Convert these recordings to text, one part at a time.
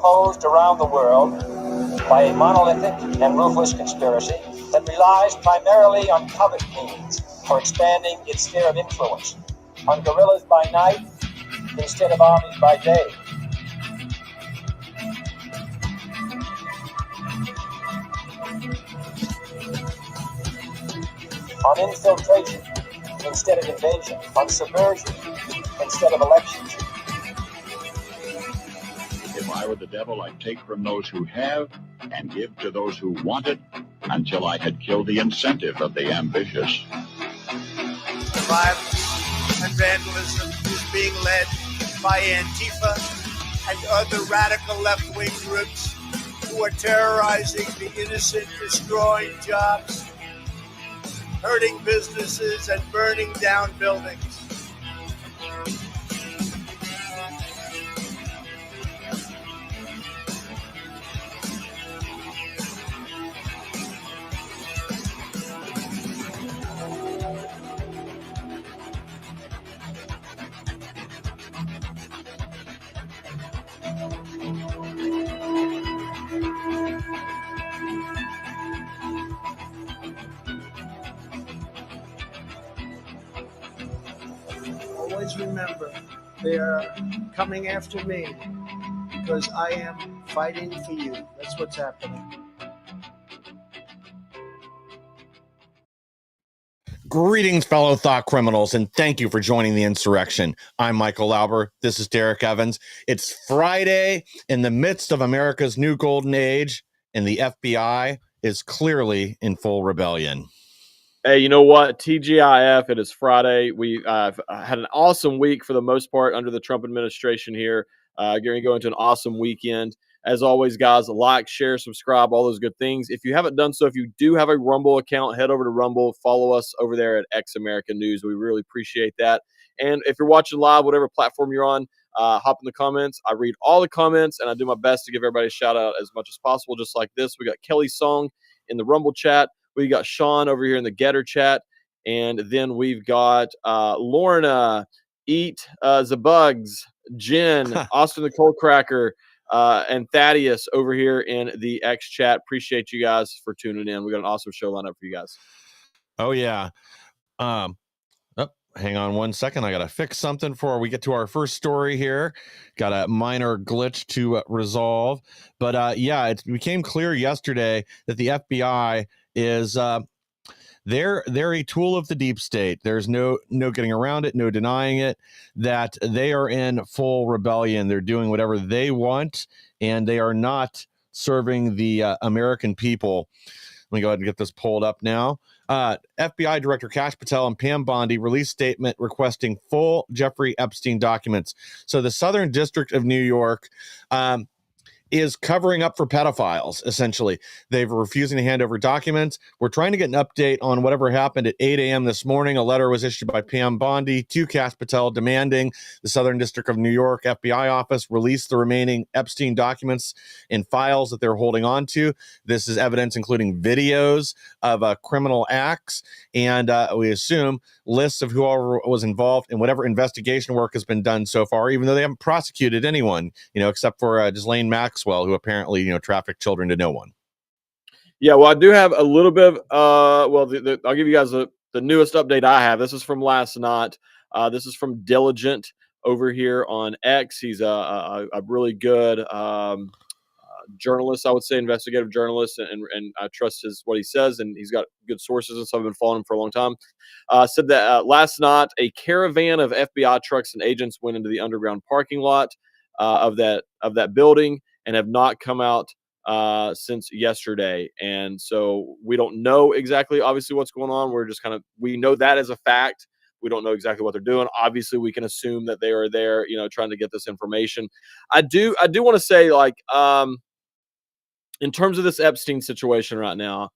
imposed around the world by a monolithic and ruthless conspiracy that relies primarily on covert means for expanding its sphere of influence, on guerrillas by night instead of armies by day. On infiltration instead of invasion, on subversion instead of elections. If I were the devil, I'd take from those who have and give to those who want it until I had killed the incentive of the ambitious. The violence and vandalism is being led by Antifa and other radical left-wing groups who are terrorizing the innocent, destroying jobs, hurting businesses, and burning down buildings. Always remember, they are coming after me because I am fighting for you. That's what's happening. Greetings, fellow thought criminals, and thank you for joining the Insurrection. I'm Michael Lauber. This is Derrick Evans. It's Friday in the midst of America's new golden age, and the FBI is clearly in full rebellion. Hey, you know what? TGIF, it is Friday. We had an awesome week for the most part under the Trump administration here. Going to go into an awesome weekend. As always, guys, like, share, subscribe, all those good things. If you haven't done so, if you do have a Rumble account, head over to Rumble. Follow us over there at X America News. We really appreciate that. And if you're watching live, whatever platform you're on, hop in the comments. I read all the comments, and I do my best to give everybody a shout-out as much as possible, just like this. We got Kelly Song in the Rumble chat. We got Sean over here in the Getter chat. And then we've got Lorna, Eat the Bugs, Jen, Austin the Cold Cracker, and Thaddeus over here in the X chat. Appreciate you guys for tuning in. We got an awesome show lined up for you guys. Oh, yeah. Hang on one second. I got to fix something before we get to our first story here. Got a minor glitch to resolve. But yeah, it became clear yesterday that the FBI is they're a tool of the deep state. There's no getting around it, no denying it, that they are in full rebellion. They're doing whatever they want, and they are not serving the American people. Let me go ahead and get this pulled up now. FBI Director Kash Patel and Pam Bondi released statement requesting full Jeffrey Epstein documents. So the Southern District of New York is covering up for pedophiles, essentially. They're refusing to hand over documents. We're trying to get an update on whatever happened at 8 a.m. this morning. A letter was issued by Pam Bondi to Kash Patel demanding the Southern District of New York FBI office release the remaining Epstein documents and files that they're holding on to. This is evidence including videos of criminal acts, and we assume lists of who all was involved in whatever investigation work has been done so far, even though they haven't prosecuted anyone, except for Ghislaine Maxwell, who apparently, trafficked children to no one. Yeah, well, I do have a little bit of, I'll give you guys the newest update I have. This is from last night. This is from Diligent over here on X. He's a really good journalist, I would say, investigative journalist, and I trust what he says, and he's got good sources, and so I've been following him for a long time. Said that last night, a caravan of FBI trucks and agents went into the underground parking lot of that building and have not come out since yesterday. And so we don't know exactly, obviously, what's going on. We're just we know that as a fact. We don't know exactly what they're doing. Obviously, we can assume that they are there, trying to get this information. I do want to say, in terms of this Epstein situation right now,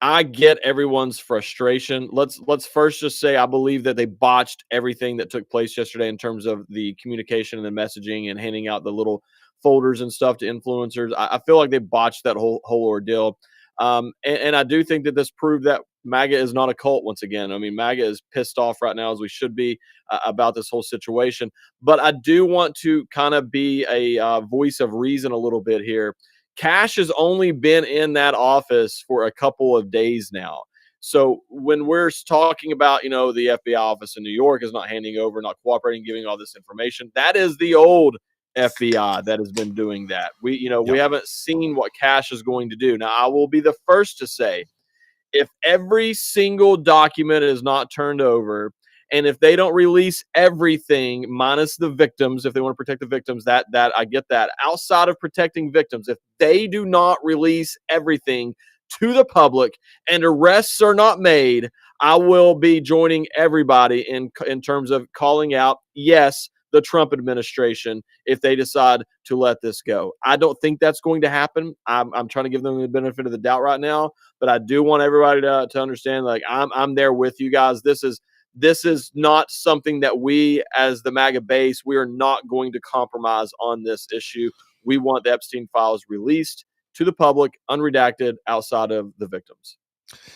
I get everyone's frustration. Let's first just say I believe that they botched everything that took place yesterday in terms of the communication and the messaging and handing out the little folders and stuff to influencers. I feel like they botched that whole ordeal. And I do think that this proved that MAGA is not a cult once again. I mean, MAGA is pissed off right now, as we should be, about this whole situation. But I do want to kind of be a voice of reason a little bit here. Cash has only been in that office for a couple of days now. So when we're talking about, the FBI office in New York is not handing over, not cooperating, giving all this information, that is the old FBI that has been doing that. We haven't seen what Cash is going to do. Now, I will be the first to say, if every single document is not turned over, and if they don't release everything minus the victims, if they want to protect the victims, that I get that. Outside of protecting victims, if they do not release everything to the public and arrests are not made, I will be joining everybody in terms of calling out, yes, the Trump administration, if they decide to let this go. I don't think that's going to happen. I'm trying to give them the benefit of the doubt right now, but I do want everybody to understand, like, I'm there with you guys. This is not something that we, as the MAGA base, we are not going to compromise on this issue. We want the Epstein files released to the public, unredacted, outside of the victims.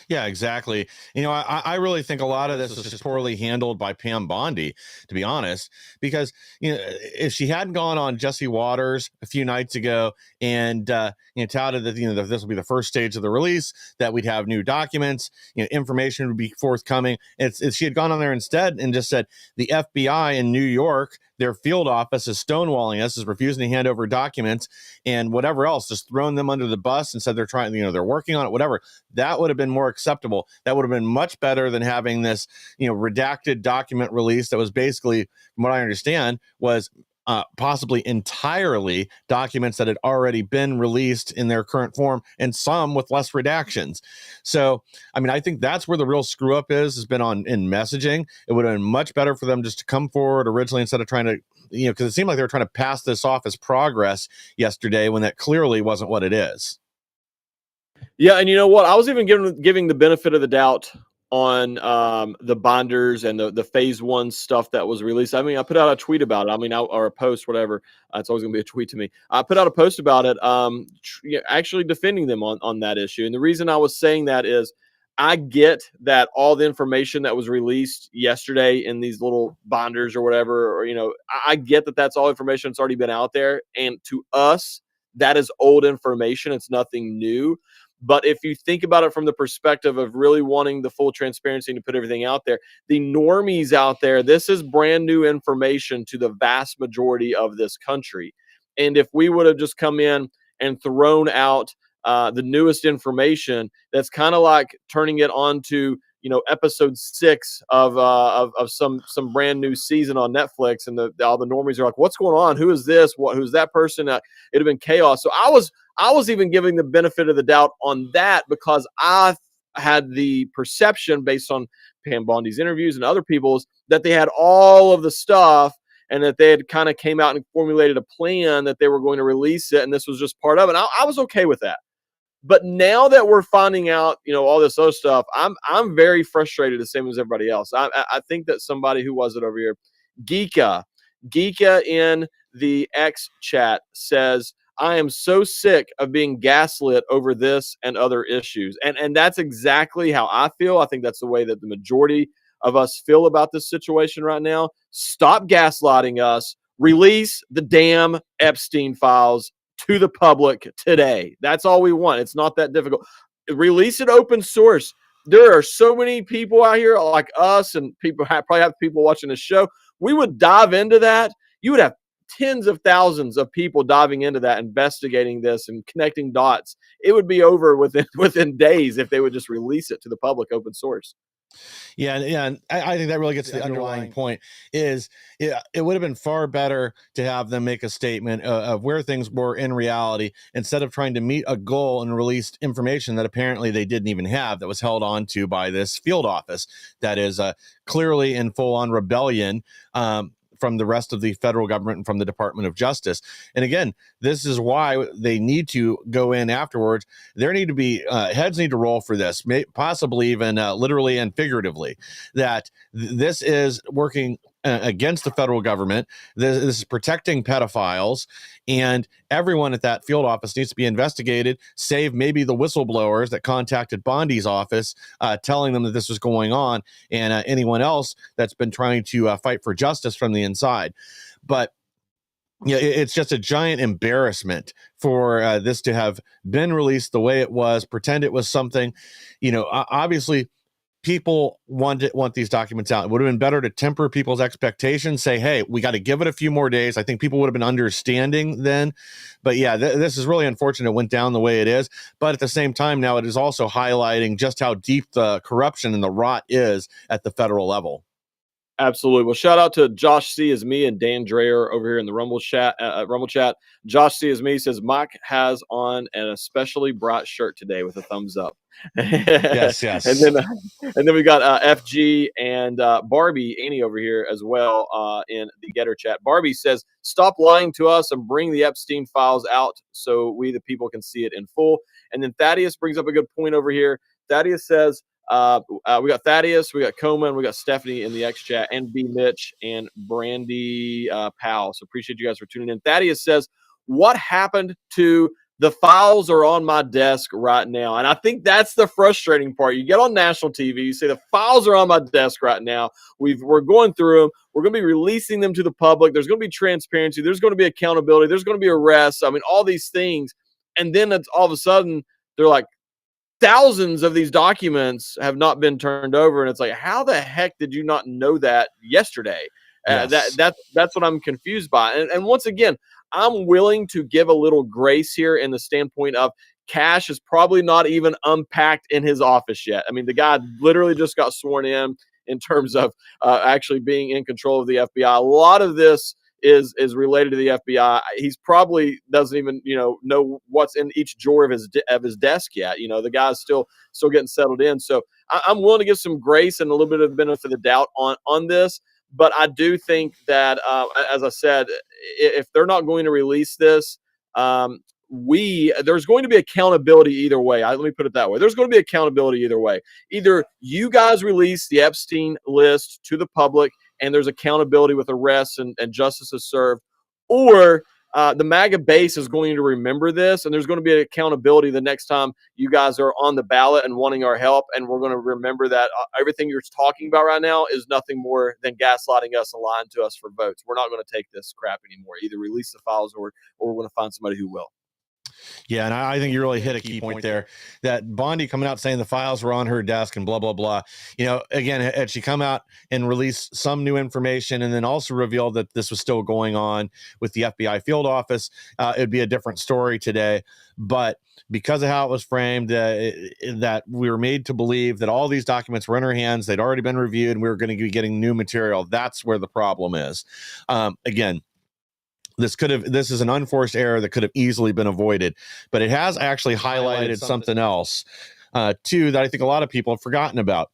Yeah, exactly. I really think a lot of this was just poorly handled by Pam Bondi, to be honest, because, if she hadn't gone on Jesse Waters a few nights ago and, touted that, that this will be the first stage of the release, that we'd have new documents, information would be forthcoming. If she had gone on there instead and just said the FBI in New York, their field office is stonewalling us, is refusing to hand over documents and whatever else, just throwing them under the bus and said they're trying, they're working on it, whatever, that would have been more acceptable. That would have been much better than having this, redacted document release that was basically, from what I understand, was possibly entirely documents that had already been released in their current form, and some with less redactions. So, I think that's where the real screw up has been in messaging. It would have been much better for them just to come forward originally instead of trying to, because it seemed like they were trying to pass this off as progress yesterday when that clearly wasn't what it is. Yeah, and you know what? I was even giving the benefit of the doubt on the binders and the phase 1 stuff that was released. I put out a tweet about it. Or a post, whatever. It's always going to be a tweet to me. I put out a post about it, actually defending them on that issue. And the reason I was saying that is I get that all the information that was released yesterday in these little binders or whatever, or, I get that that's all information that's already been out there. And to us, that is old information. It's nothing new. But if you think about it from the perspective of really wanting the full transparency and to put everything out there, the normies out there, this is brand new information to the vast majority of this country. And if we would have just come in and thrown out the newest information, that's kind of like turning it on to, episode 6 of some brand new season on Netflix, and all the normies are like, "What's going on? Who is this? Who's that person?" It'd have been chaos. So I was even giving the benefit of the doubt on that, because I had the perception, based on Pam Bondi's interviews and other people's, that they had all of the stuff and that they had kind of came out and formulated a plan that they were going to release it, and this was just part of it. I was okay with that. But now that we're finding out, all this other stuff, I'm very frustrated, the same as everybody else. I think that somebody, who was it over here, Geeka in the X chat says, "I am so sick of being gaslit over this and other issues." And that's exactly how I feel. I think that's the way that the majority of us feel about this situation right now. Stop gaslighting us. Release the damn Epstein files to the public today. That's all we want. It's not that difficult. Release it open source. There are so many people out here like us, and probably have people watching the show. We would dive into that. You would have tens of thousands of people diving into that, investigating this and connecting dots. It would be over within days if they would just release it to the public open source. Yeah, and I think that really gets to the underlying point. It would have been far better to have them make a statement of where things were in reality, instead of trying to meet a goal and release information that apparently they didn't even have, that was held on to by this field office that is clearly in full-on rebellion from the rest of the federal government and from the Department of Justice. And again, this is why they need to go in afterwards. There need to be heads need to roll for this, possibly even literally and figuratively, that this is working against the federal government. This is protecting pedophiles, and everyone at that field office needs to be investigated, save maybe the whistleblowers that contacted Bondi's office, telling them that this was going on, and anyone else that's been trying to fight for justice from the inside. But yeah, it's just a giant embarrassment for this to have been released the way it was. Pretend it was something, obviously people want these documents out. It would have been better to temper people's expectations, say, hey, we got to give it a few more days. I think people would have been understanding then. But yeah, this is really unfortunate it went down the way it is. But at the same time, now it is also highlighting just how deep the corruption and the rot is at the federal level. Absolutely. Well, shout out to Josh C. is me and Dan Dreyer over here in the Rumble chat. Josh C. is me says Mike has on an especially bright shirt today with a thumbs up. Yes. And then we got FG and Barbie Annie over here as well in the Getter chat. Barbie says, "Stop lying to us and bring the Epstein files out so we the people can see it in full." And then Thaddeus brings up a good point over here. Thaddeus says, we got Thaddeus, we got Coleman, we got Stephanie in the X chat, and B Mitch and Brandy Powell. So appreciate you guys for tuning in. Thaddeus says, "What happened to the files are on my desk right now?" And I think that's the frustrating part. You get on national TV, you say the files are on my desk right now. We're going through them. We're going to be releasing them to the public. There's going to be transparency. There's going to be accountability. There's going to be arrests. I mean, all these things. And then it's all of a sudden they're like, thousands of these documents have not been turned over, and it's like, how the heck did you not know that yesterday? Yes. That's what I'm confused by. And once again, I'm willing to give a little grace here in the standpoint of Cash is probably not even unpacked in his office yet. I mean, the guy literally just got sworn in terms of actually being in control of the FBI. A lot of this is related to the FBI. He's probably doesn't even know what's in each drawer of his desk yet. The guy's still getting settled in. So I'm willing to give some grace and a little bit of benefit of the doubt on this. But I do think that, as I said, if they're not going to release this, there's going to be accountability either way. Let me put it that way. There's going to be accountability either way. Either you guys release the Epstein list to the public and there's accountability with arrests and justice is served, or the MAGA base is going to remember this, and there's going to be accountability the next time you guys are on the ballot and wanting our help, and we're going to remember that everything you're talking about right now is nothing more than gaslighting us and lying to us for votes. We're not going to take this crap anymore. Either release the files or we're going to find somebody who will. Yeah, and I think you really hit a key point there. That Bondi coming out saying the files were on her desk and blah, blah, blah. Again, had she come out and released some new information and then also revealed that this was still going on with the FBI field office, it'd be a different story today. But because of how it was framed, that we were made to believe that all these documents were in her hands, they'd already been reviewed, and we were going to be getting new material. That's where the problem is. Again, this is an unforced error that could have easily been avoided, but it has actually highlighted something else too that I think a lot of people have forgotten about.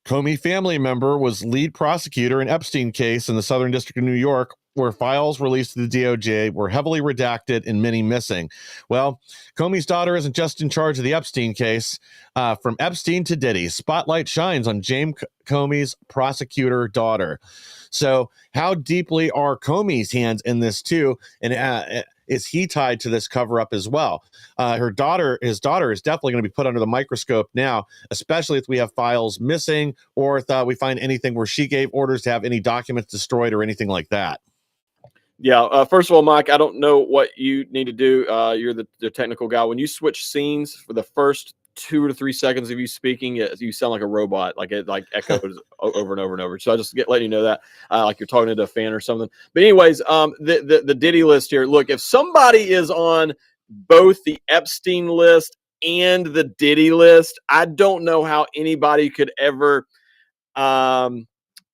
Comey family member was lead prosecutor in Epstein case in the Southern District of New York, where files released to the DOJ were heavily redacted and many missing. Well, Comey's daughter isn't just in charge of the Epstein case. From Epstein to Diddy, spotlight shines on James Comey's prosecutor daughter. So how deeply are Comey's hands in this too? And is he tied to this cover up as well? His daughter is definitely going to be put under the microscope now, especially if we have files missing or if we find anything where she gave orders to have any documents destroyed or anything like that. Yeah. First of all, Mike, I don't know what you need to do. You're the technical guy. When you switch scenes for the first 2 to 3 seconds of you speaking, you sound like a robot, like it echoes over and over and over. So I just letting you know that, like you're talking to a fan or something. But anyways, the Diddy list here. Look, if somebody is on both the Epstein list and the Diddy list, I don't know how anybody could ever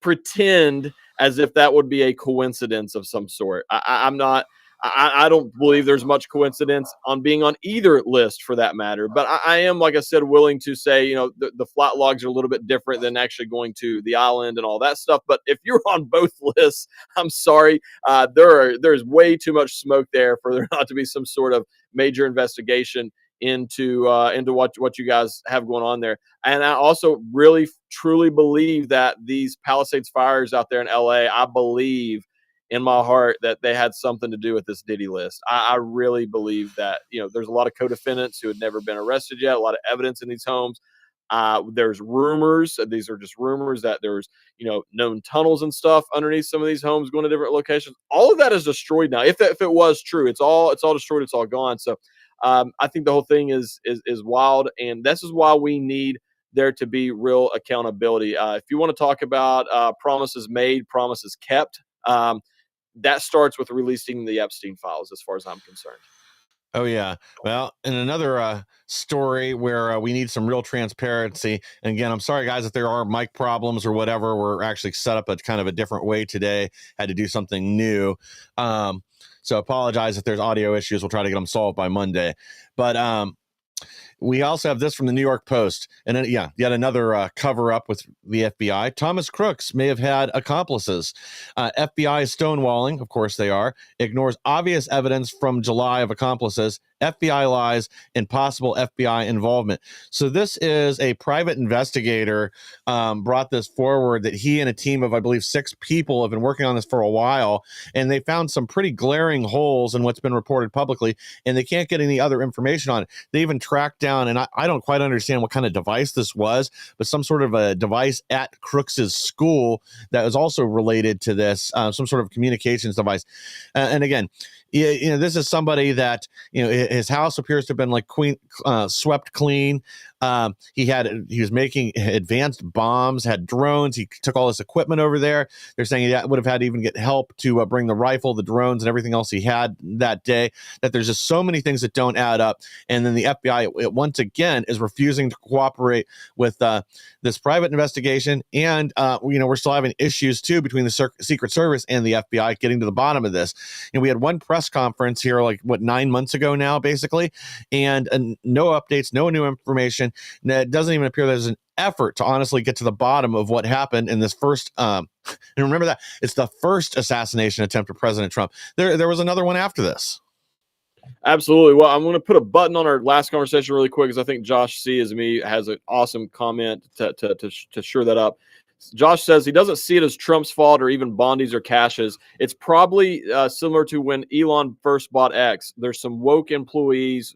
pretend as if that would be a coincidence of some sort. I don't believe there's much coincidence on being on either list for that matter. But I am, like I said, willing to say, the flat logs are a little bit different than actually going to the island and all that stuff. But if you're on both lists, I'm sorry. There's way too much smoke there for there not to be some sort of major investigation into what you guys have going on there. And I also really truly believe that these Palisades fires out there in LA, I believe in my heart that they had something to do with this Diddy list. I really believe that, there's a lot of co-defendants who had never been arrested yet, a lot of evidence in these homes. There's rumors, these are just rumors, that there's, known tunnels and stuff underneath some of these homes going to different locations. All of that is destroyed now. If it was true, it's all destroyed. It's all gone. So I think the whole thing is wild. And this is why we need there to be real accountability. If you want to talk about promises made, promises kept, that starts with releasing the Epstein files, as far as I'm concerned. Oh, yeah. Well, in another story where we need some real transparency. And again, I'm sorry, guys, if there are mic problems or whatever. We're actually set up a kind of a different way today. Had to do something new. So apologize if there's audio issues. We'll try to get them solved by Monday. But we also have this from the New York Post. And then, yet another cover up with the FBI. Thomas Crooks may have had accomplices. FBI is stonewalling. Of course they are. Ignores obvious evidence from July of accomplices. FBI lies and possible FBI involvement. So this is a private investigator brought this forward, that he and a team of, I believe, 6 people have been working on this for a while, and they found some pretty glaring holes in what's been reported publicly, and they can't get any other information on it. They even tracked down, and I don't quite understand what kind of device this was, but some sort of a device at Crooks's school that was also related to this, some sort of communications device. And again, this is somebody that, his house appears to have been like swept clean. He was making advanced bombs, had drones. He took all this equipment over there. They're saying he would have had to even get help to bring the rifle, the drones, and everything else he had that day. That there's just so many things that don't add up. And then the FBI, once again, is refusing to cooperate with this private investigation. And we're still having issues too between the Secret Service and the FBI getting to the bottom of this. We had one press conference here, 9 months ago now, basically, and no updates, no new information. And it doesn't even appear there's an effort to honestly get to the bottom of what happened in this first. And remember that it's the first assassination attempt of President Trump. There was another one after this. Absolutely. Well, I'm going to put a button on our last conversation really quick, because I think Josh C. has an awesome comment to shore that up. Josh says he doesn't see it as Trump's fault or even Bondi's or Cash's. It's probably similar to when Elon first bought X. There's some woke employees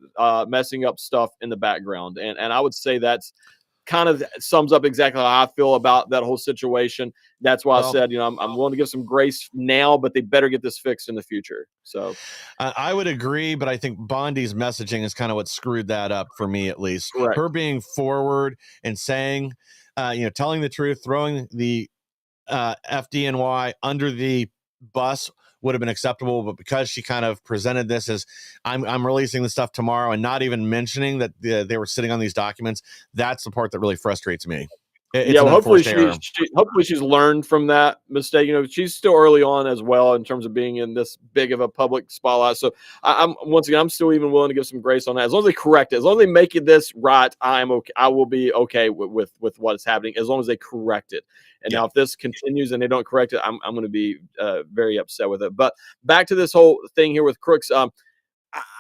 messing up stuff in the background. And I would say that's kind of sums up exactly how I feel about that whole situation. That's why I said, I'm willing to give some grace now, but they better get this fixed in the future. So I would agree, but I think Bondi's messaging is kind of what screwed that up for me, at least. Correct. Her being forward and saying, telling the truth, throwing the FDNY under the bus would have been acceptable, but because she kind of presented this as I'm releasing the stuff tomorrow and not even mentioning that they were sitting on these documents, that's the part that really frustrates me. Hopefully she's learned from that mistake. She's still early on as well in terms of being in this big of a public spotlight. So I'm still even willing to give some grace on that. As long as they correct it, as long as they make it this right, I'm okay. I will be okay with what is happening as long as they correct it. And now if this continues and they don't correct it, I'm going to be very upset with it. But back to this whole thing here with Crooks.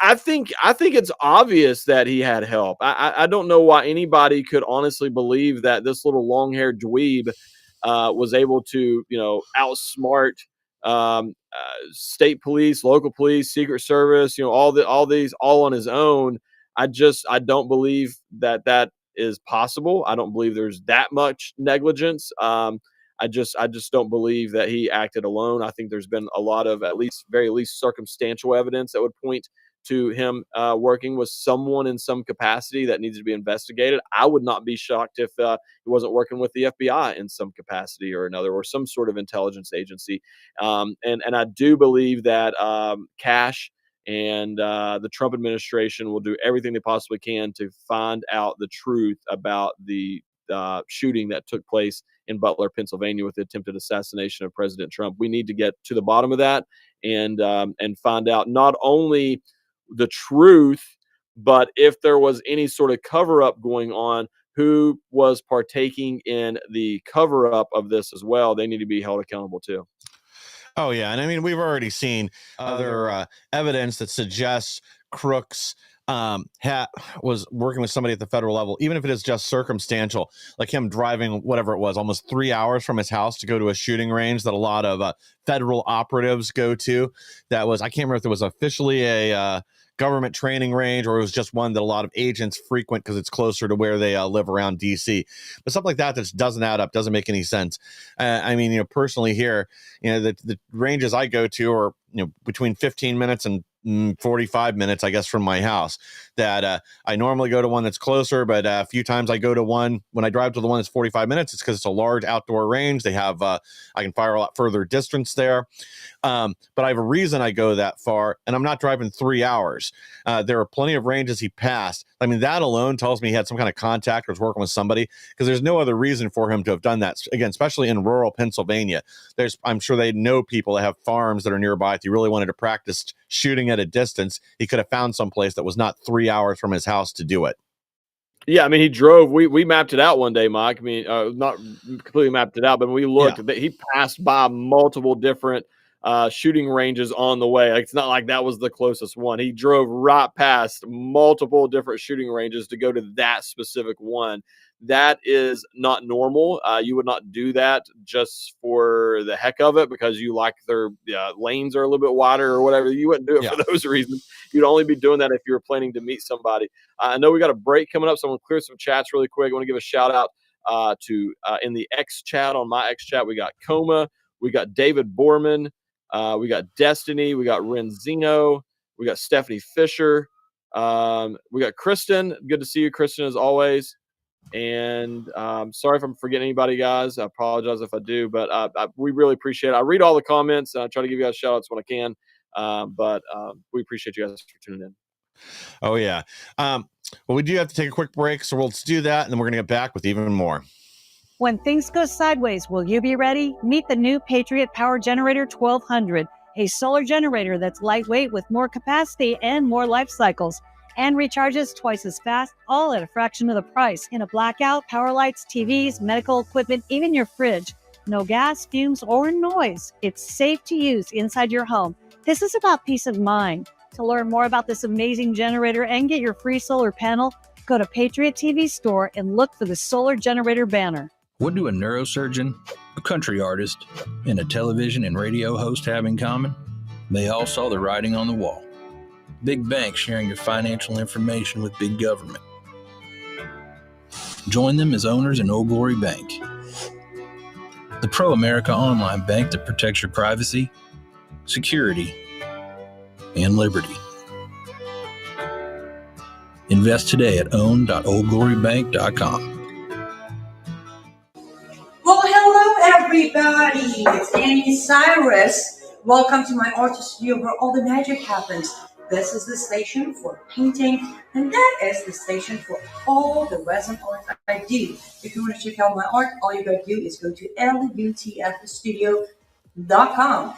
I think it's obvious that he had help. I don't know why anybody could honestly believe that this little long-haired dweeb was able to, outsmart state police, local police, Secret Service, all these on his own. I don't believe that is possible. I don't believe there's that much negligence. I just don't believe that he acted alone. I think there's been a lot of very least circumstantial evidence that would point to him working with someone in some capacity that needs to be investigated. I would not be shocked if he wasn't working with the FBI in some capacity or another, or some sort of intelligence agency. And I do believe that Cash and the Trump administration will do everything they possibly can to find out the truth about the shooting that took place in Butler, Pennsylvania, with the attempted assassination of President Trump. We need to get to the bottom of that and find out not only the truth, but if there was any sort of cover-up going on, who was partaking in the cover-up of this as well. They need to be held accountable too. Oh, yeah. And I mean, we've already seen other evidence that suggests Crooks was working with somebody at the federal level, even if it is just circumstantial, like him driving whatever it was, almost 3 hours from his house to go to a shooting range that a lot of federal operatives go to. That was, I can't remember if it was officially a government training range or it was just one that a lot of agents frequent because it's closer to where they live around DC. But something like that just doesn't add up, doesn't make any sense. I mean, personally here, the ranges I go to are, between 15 minutes and 45 minutes, I guess, from my house. That I normally go to one that's closer, but a few times I go to one, when I drive to the one that's 45 minutes, it's because it's a large outdoor range. They have, I can fire a lot further distance there. But I have a reason I go that far, and I'm not driving 3 hours. There are plenty of ranges he passed. I mean, that alone tells me he had some kind of contact or was working with somebody, because there's no other reason for him to have done that. Again, especially in rural Pennsylvania, I'm sure they know people that have farms that are nearby. If you really wanted to practice shooting at a distance, he could have found some place that was not 3 hours from his house to do it. Yeah, I mean, he drove. We mapped it out one day, Mike. I mean, not completely mapped it out, but when we looked, that he passed by multiple different shooting ranges on the way. Like, it's not like that was the closest one. He drove right past multiple different shooting ranges to go to that specific one. That is not normal. You would not do that just for the heck of it because you like their lanes are a little bit wider or whatever. You wouldn't do it for those reasons. You'd only be doing that if you were planning to meet somebody. I know we got a break coming up, so I'm going to clear some chats really quick. I want to give a shout out to in the X chat, on my X chat, we got Coma, we got David Borman, we got Destiny, we got Renzino, we got Stephanie Fisher, we got Kristen. Good to see you, Kristen, as always. And sorry if I'm forgetting anybody, guys. I apologize if I do, but we really appreciate it. I read all the comments and I try to give you guys shout outs when I can. But we appreciate you guys for tuning in. Oh, yeah. Well, we do have to take a quick break, so let's do that, and then we're going to get back with even more. When things go sideways, will you be ready? Meet the new Patriot Power Generator 1200, a solar generator that's lightweight with more capacity and more life cycles, and recharges twice as fast, all at a fraction of the price. In a blackout, power lights, TVs, medical equipment, even your fridge. No gas, fumes, or noise. It's safe to use inside your home. This is about peace of mind. To learn more about this amazing generator and get your free solar panel, go to Patriot TV Store and look for the solar generator banner. What do a neurosurgeon, a country artist, and a television and radio host have in common? They all saw the writing on the wall. Big banks sharing your financial information with big government. Join them as owners in Old Glory Bank, the pro-America online bank that protects your privacy, security, and liberty. Invest today at own.oldglorybank.com. Well, hello everybody, it's Annie Cyrus. Welcome to my art studio where all the magic happens. This is the station for painting, and that is the station for all the resin art I do. If you want to check out my art, all you gotta do is go to lutfstudio.com.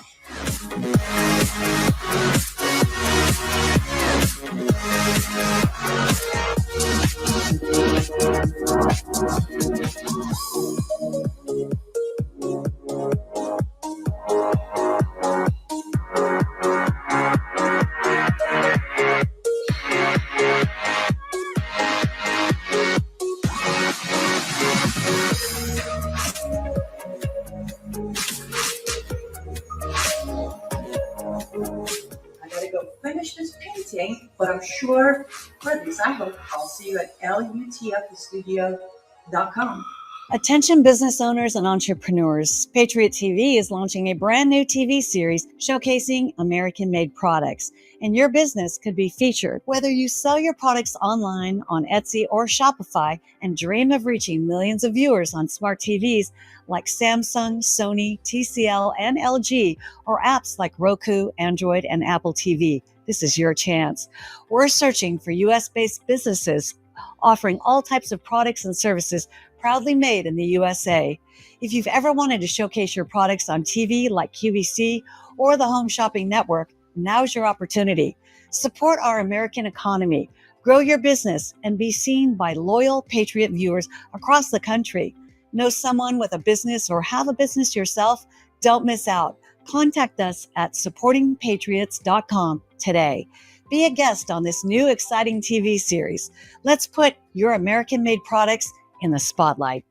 Finish this painting, but I'm sure, or at least I hope, I'll see you at lutfstudio.com. Attention business owners and entrepreneurs. Patriot TV is launching a brand new TV series showcasing American-made products, and your business could be featured. Whether you sell your products online on Etsy or Shopify and dream of reaching millions of viewers on smart TVs like Samsung, Sony, TCL, and LG, or apps like Roku, Android, and Apple TV, this is your chance. We're searching for U.S.-based businesses offering all types of products and services proudly made in the USA. If you've ever wanted to showcase your products on TV like QVC or the Home Shopping Network, now's your opportunity. Support our American economy, grow your business, and be seen by loyal Patriot viewers across the country. Know someone with a business or have a business yourself? Don't miss out. Contact us at supportingpatriots.com today. Be a guest on this new exciting TV series. Let's put your American-made products in the spotlight.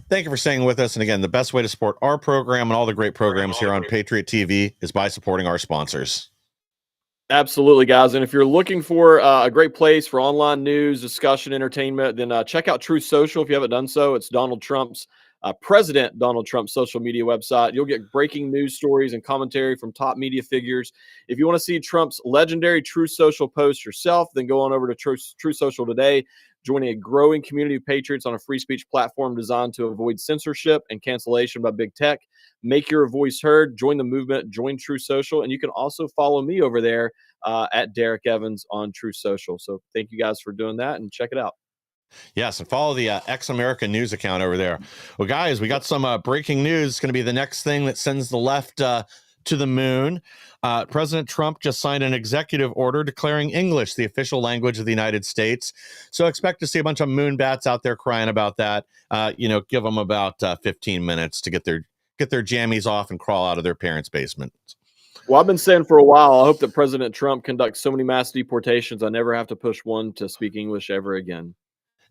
Thank you for staying with us. And again, the best way to support our program and all the great programs here on Patriot TV is by supporting our sponsors. Absolutely, guys. And if you're looking for a great place for online news, discussion, entertainment, then check out Truth Social if you haven't done so. It's Donald Trump's President Donald Trump's social media website. You'll get breaking news stories and commentary from top media figures. If you want to see Trump's legendary Truth Social post yourself, then go on over to Truth Social today, joining a growing community of patriots on a free speech platform designed to avoid censorship and cancellation by big tech. Make your voice heard, join the movement, join Truth Social, and you can also follow me over there at Derrick Evans on Truth Social. So thank you guys for doing that, and check it out. Yes, and follow the Ex-American News account over there. Well, guys, we got some breaking news. It's going to be the next thing that sends the left to the moon. President Trump just signed an executive order declaring English the official language of the United States. So expect to see a bunch of moon bats out there crying about that. Give them about 15 minutes to get their jammies off and crawl out of their parents' basement. Well, I've been saying for a while, I hope that President Trump conducts so many mass deportations, I never have to push one to speak English ever again.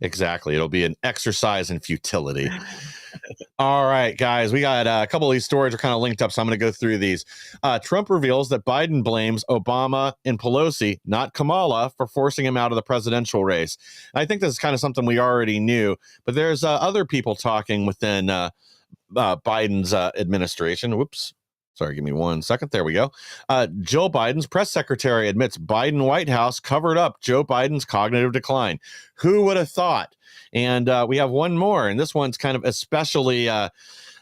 Exactly. It'll be an exercise in futility. All right, guys, we got a couple of these stories are kind of linked up, so I'm going to go through these. Trump reveals that Biden blames Obama and Pelosi, not Kamala, for forcing him out of the presidential race. I think this is kind of something we already knew, but there's other people talking within Biden's administration. Whoops. Sorry, give me 1 second. There we go. Joe Biden's press secretary admits Biden White House covered up Joe Biden's cognitive decline. Who would have thought? And we have one more, and this one's kind of especially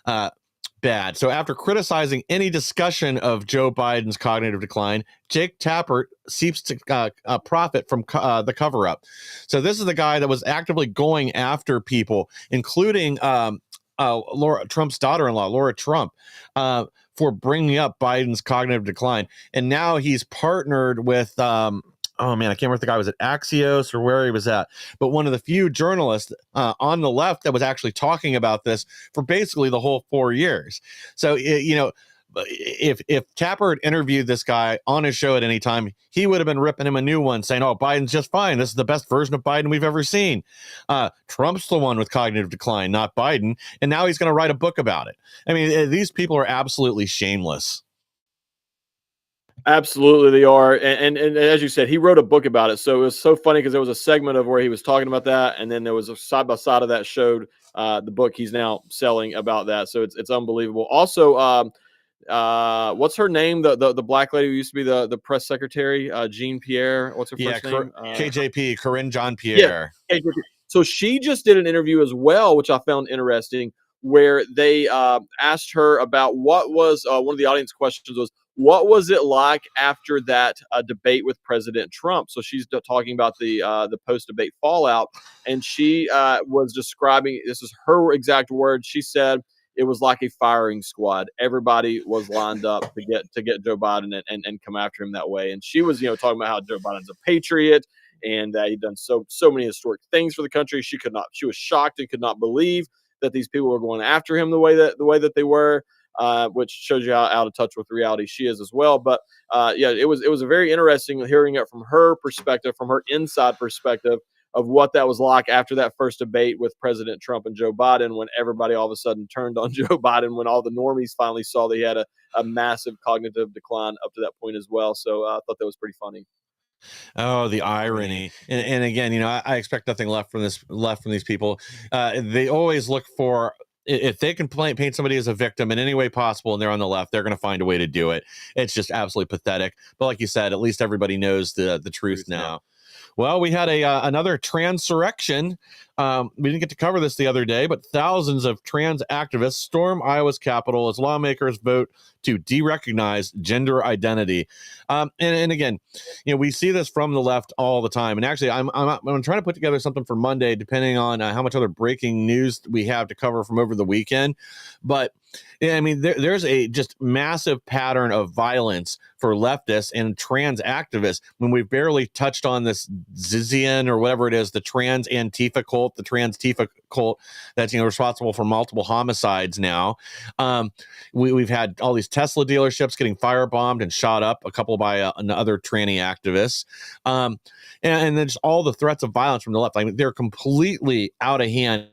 bad. So after criticizing any discussion of Joe Biden's cognitive decline, Jake Tapper seeks to profit from the cover-up. So this is the guy that was actively going after people, including Laura Trump's daughter-in-law, Laura Trump, for bringing up Biden's cognitive decline. And now he's partnered with, I can't remember if the guy was at Axios or where he was at, but one of the few journalists on the left that was actually talking about this for basically the whole 4 years. So, if Tapper had interviewed this guy on his show at any time, he would have been ripping him a new one saying, oh, Biden's just fine. This is the best version of Biden we've ever seen. Trump's the one with cognitive decline, not Biden. And now he's going to write a book about it. I mean, these people are absolutely shameless. Absolutely, they are. And as you said, he wrote a book about it. So it was so funny because there was a segment of where he was talking about that. And then there was a side by side of that showed the book he's now selling about that. So it's unbelievable. Also, what's her name? The black lady who used to be the press secretary, Jean Pierre. What's her first name? KJP, Corinne Jean Pierre. Yeah, KJP. So she just did an interview as well, which I found interesting, where they asked her about what was one of the audience questions was, what was it like after that debate with President Trump? So she's talking about the post-debate fallout, and she was describing, this is her exact words. She said, it was like a firing squad. Everybody was lined up to get Joe Biden and come after him that way. And she was, talking about how Joe Biden's a patriot and that he'd done so many historic things for the country. She was shocked and could not believe that these people were going after him the way that they were, which shows you how out of touch with reality she is as well. But it was a very interesting hearing it from her perspective, from her inside perspective, of what that was like after that first debate with President Trump and Joe Biden, when everybody all of a sudden turned on Joe Biden, when all the normies finally saw that he had a massive cognitive decline up to that point as well. So I thought that was pretty funny. Oh, the irony. And again, I expect nothing left from these people. They always look for, if they can paint somebody as a victim in any way possible and they're on the left, they're going to find a way to do it. It's just absolutely pathetic. But like you said, at least everybody knows the truth now. Well, we had another transurrection. We didn't get to cover this the other day, but thousands of trans activists storm Iowa's Capitol as lawmakers vote to de-recognize gender identity. And again, we see this from the left all the time. And actually, I'm trying to put together something for Monday, depending on how much other breaking news we have to cover from over the weekend. But I mean, there's a just massive pattern of violence for leftists and trans activists when we've barely touched on this Zizian or whatever it is, the trans Antifa cult cult, the trans Tifa cult, that's responsible for multiple homicides now. We've had all these Tesla dealerships getting firebombed and shot up, a couple by other tranny activists, and then just all the threats of violence from the left. I mean, they're completely out of hand.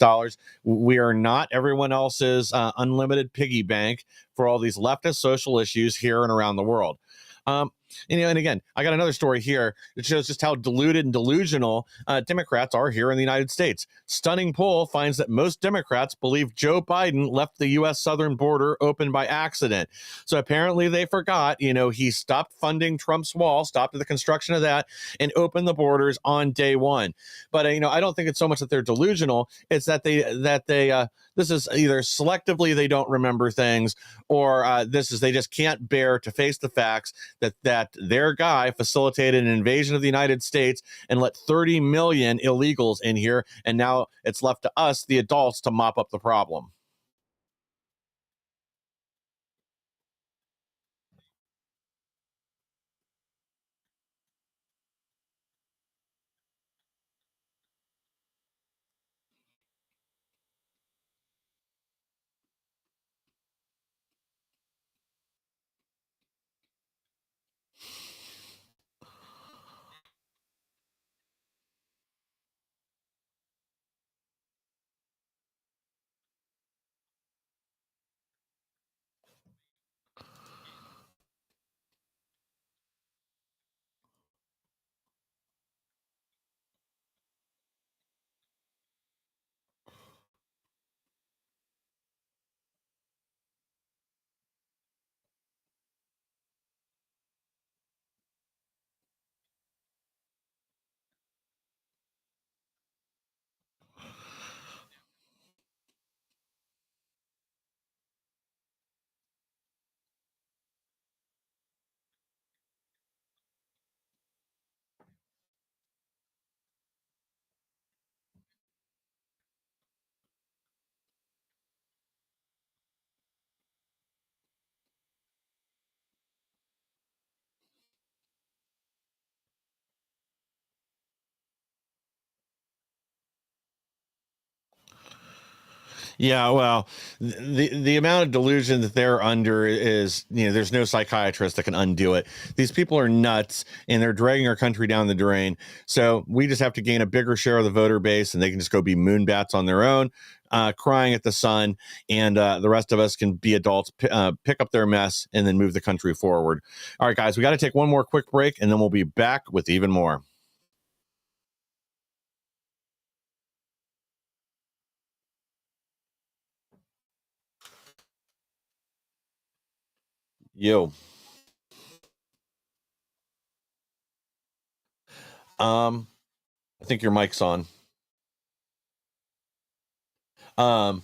dollars. We are not everyone else's unlimited piggy bank for all these leftist social issues here and around the world. And again, I got another story here that shows just how deluded and delusional Democrats are here in the United States. Stunning poll finds that most Democrats believe Joe Biden left the U.S. southern border open by accident. So apparently they forgot, he stopped funding Trump's wall, stopped the construction of that, and opened the borders on day one. But, I don't think it's so much that they're delusional. It's that this is either selectively they don't remember things, or they just can't bear to face the facts that their guy facilitated an invasion of the United States and let 30 million illegals in here, and now it's left to us, the adults, to mop up the problem. Yeah, well, the amount of delusion that they're under is, there's no psychiatrist that can undo it. These people are nuts, and they're dragging our country down the drain. So we just have to gain a bigger share of the voter base, and they can just go be moonbats on their own, crying at the sun, and the rest of us can be adults, pick up their mess, and then move the country forward. All right, guys, we got to take one more quick break, and then we'll be back with even more. Yo. I think your mic's on. Um,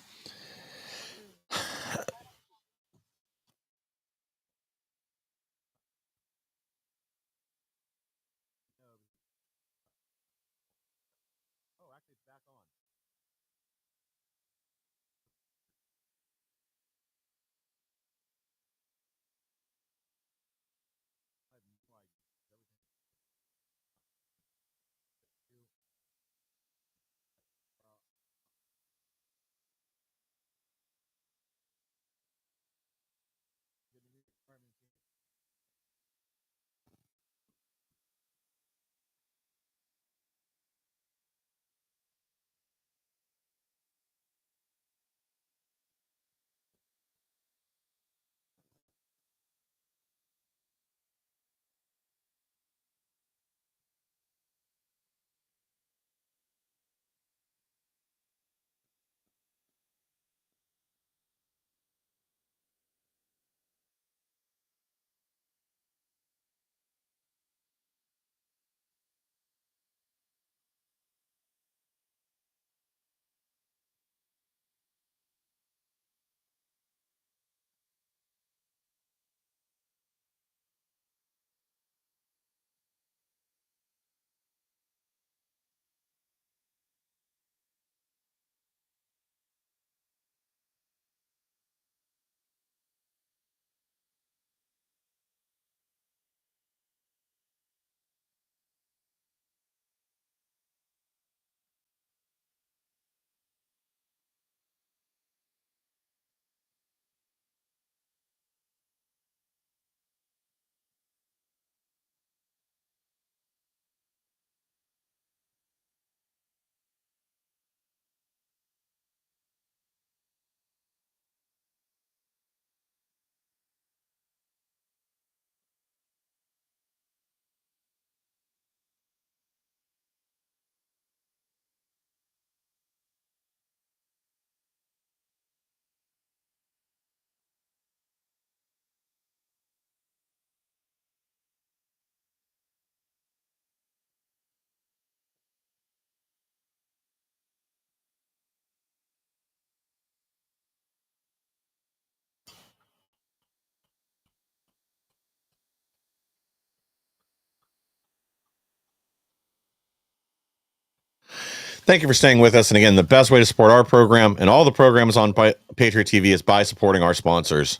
Thank you for staying with us. And again, the best way to support our program and all the programs on Patriot TV is by supporting our sponsors.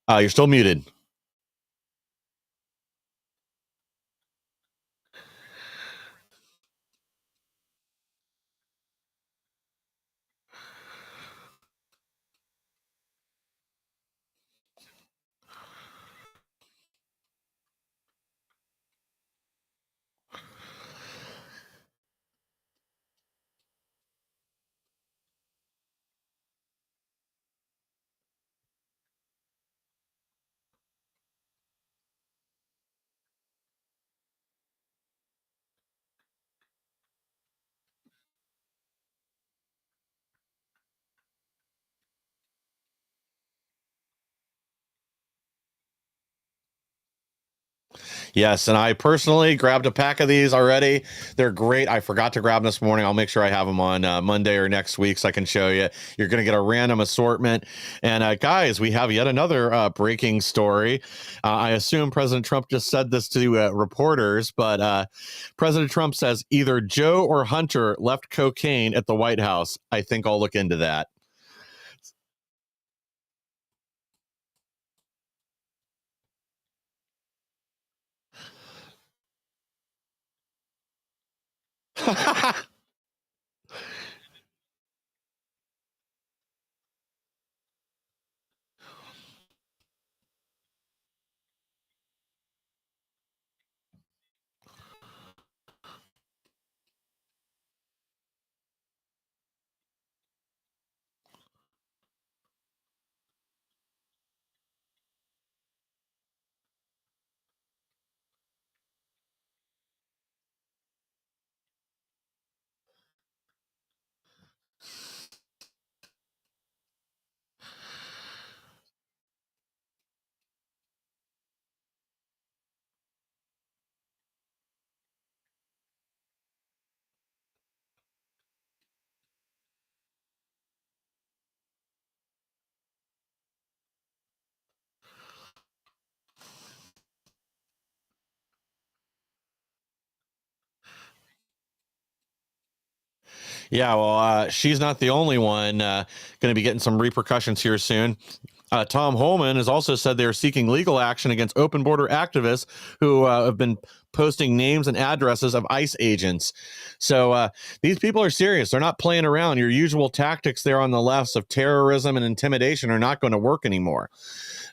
You're still muted. Yes, and I personally grabbed a pack of these already. They're great. I forgot to grab them this morning. I'll make sure I have them on Monday or next week so I can show you. You're going to get a random assortment. And guys, we have yet another breaking story. I assume President Trump just said this to reporters, but President Trump says either Joe or Hunter left cocaine at the White House. I think I'll look into that. Yeah, well, she's not the only one going to be getting some repercussions here soon. Tom Holman has also said they are seeking legal action against open border activists who have been posting names and addresses of ICE agents. So these people are serious. They're not playing around. Your usual tactics there on the left of terrorism and intimidation are not going to work anymore.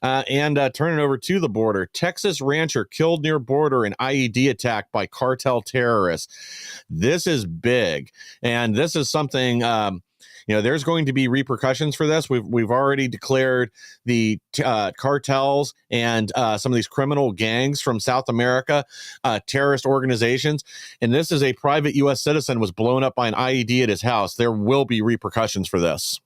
And turn it over to the border. Texas rancher killed near border in IED attack by cartel terrorists. This is big. And this is something, there's going to be repercussions for this. We've already declared the cartels and some of these criminal gangs from South America, terrorist organizations. And this is a private U.S. citizen was blown up by an IED at his house. There will be repercussions for this.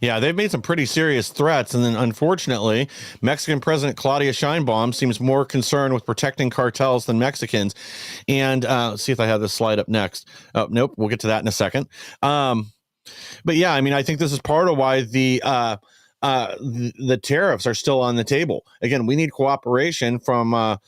Yeah, they've made some pretty serious threats. And then, unfortunately, Mexican President Claudia Sheinbaum seems more concerned with protecting cartels than Mexicans. And let's see if I have this slide up next. Oh, nope. We'll get to that in a second. But yeah, I mean, I think this is part of why the tariffs are still on the table. Again, we need cooperation from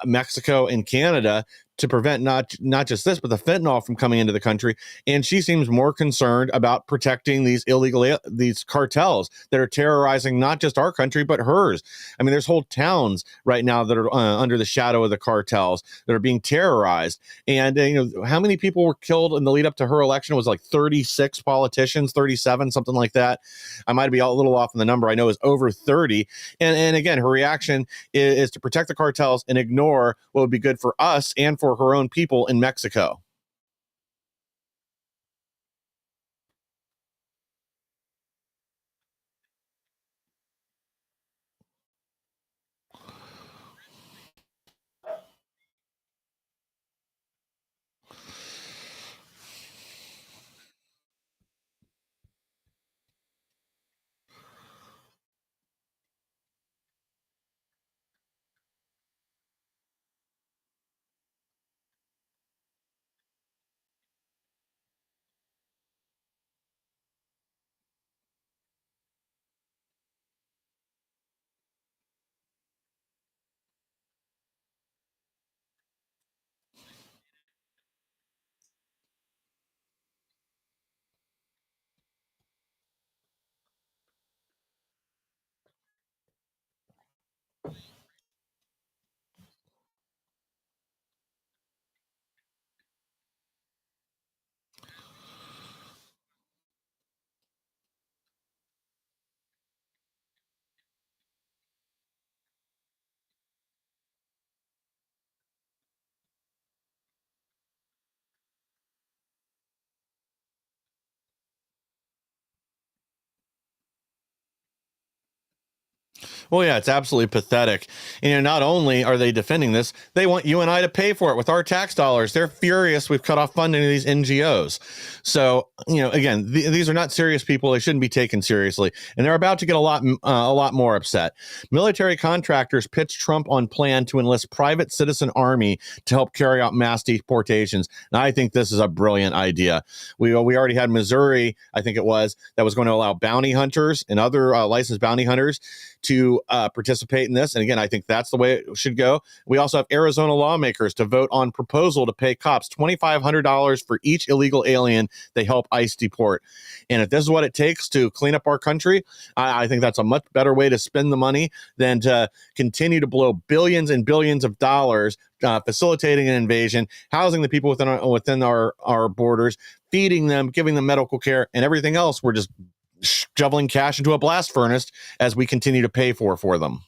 Mexico and Canada to prevent not just this, but the fentanyl from coming into the country. And she seems more concerned about protecting these these cartels that are terrorizing not just our country, but hers. I mean, there's whole towns right now that are under the shadow of the cartels that are being terrorized. And, how many people were killed in the lead up to her election? It was like 36 politicians, 37, something like that. I might be a little off on the number. I know it was over 30. And again, her reaction is to protect the cartels and ignore what would be good for us and for her own people in Mexico. Well, yeah, it's absolutely pathetic. And not only are they defending this, they want you and I to pay for it with our tax dollars. They're furious we've cut off funding to these NGOs. So, again, these are not serious people. They shouldn't be taken seriously. And they're about to get a lot more upset. Military contractors pitch Trump on plan to enlist private citizen army to help carry out mass deportations. And I think this is a brilliant idea. We already had Missouri, I think it was, that was going to allow bounty hunters and other licensed bounty hunters to participate in this. And again, I think that's the way it should go. We also have Arizona lawmakers to vote on proposal to pay cops $2,500 for each illegal alien they help ICE deport. And if this is what it takes to clean up our country, I think that's a much better way to spend the money than to continue to blow billions and billions of dollars facilitating an invasion, housing the people within our borders, feeding them, giving them medical care, and everything else. We're just shoveling cash into a blast furnace as we continue to pay for them.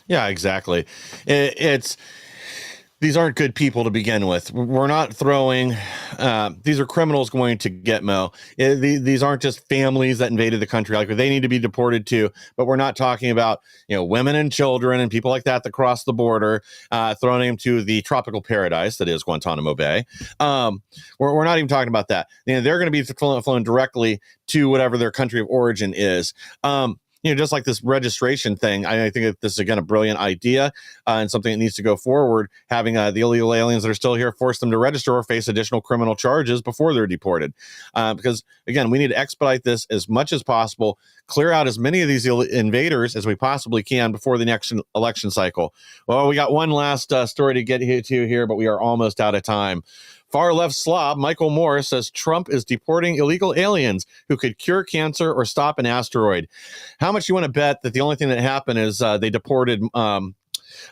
Yeah, exactly. It's these aren't good people to begin with. We're not throwing. These are criminals going to Gitmo. These aren't just families that invaded the country. Like they need to be deported too. But we're not talking about women and children and people like that cross the border, throwing them to the tropical paradise that is Guantanamo Bay. We're not even talking about that. They're going to be flown directly to whatever their country of origin is. just like this registration thing, I think that this is, again, a brilliant idea and something that needs to go forward. Having the illegal aliens that are still here, force them to register or face additional criminal charges before they're deported. Because, again, we need to expedite this as much as possible, clear out as many of these invaders as we possibly can before the next election cycle. Well, we got one last story to get to here, but we are almost out of time. Far left slob Michael Moore says Trump is deporting illegal aliens who could cure cancer or stop an asteroid. How much you want to bet that the only thing that happened is they deported his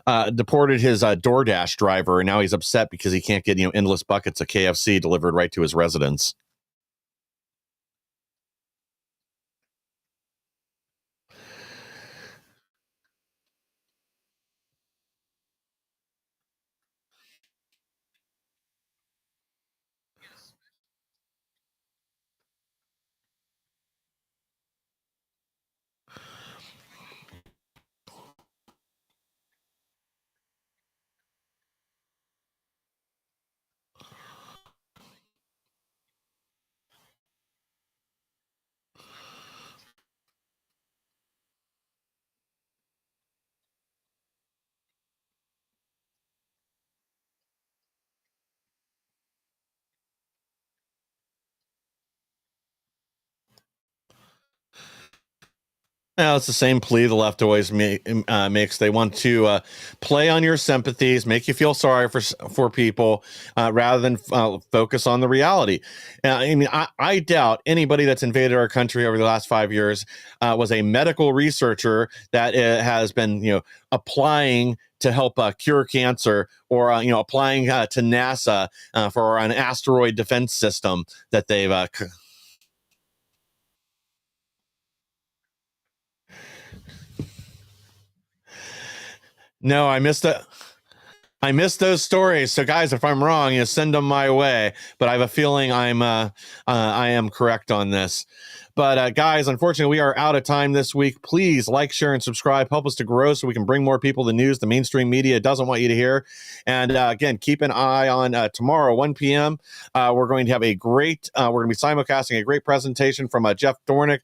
DoorDash driver, and now he's upset because he can't get endless buckets of KFC delivered right to his residence? Now, it's the same plea the left always makes. They want to play on your sympathies, make you feel sorry for people, rather than focus on the reality. I doubt anybody that's invaded our country over the last 5 years was a medical researcher that has been, applying to help cure cancer, or applying to NASA for an asteroid defense system that they've. No, I missed those stories. So, guys, if I'm wrong, send them my way. But I have a feeling I am correct on this. But guys, unfortunately, we are out of time this week. Please like, share, and subscribe. Help us to grow so we can bring more people the news the mainstream media doesn't want you to hear. And again, keep an eye on tomorrow, 1 p.m. We're going to have we're going to be simulcasting a great presentation from Jeff Dornick,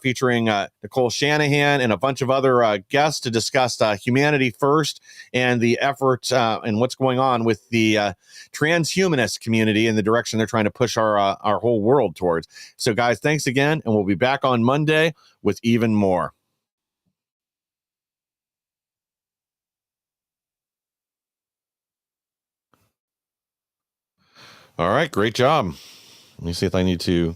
featuring Nicole Shanahan and a bunch of other guests to discuss humanity first and the effort and what's going on with the transhumanist community and the direction they're trying to push our whole world towards. So, guys, thanks again, and we'll be back on Monday with even more. All right, great job. Let me see if I need to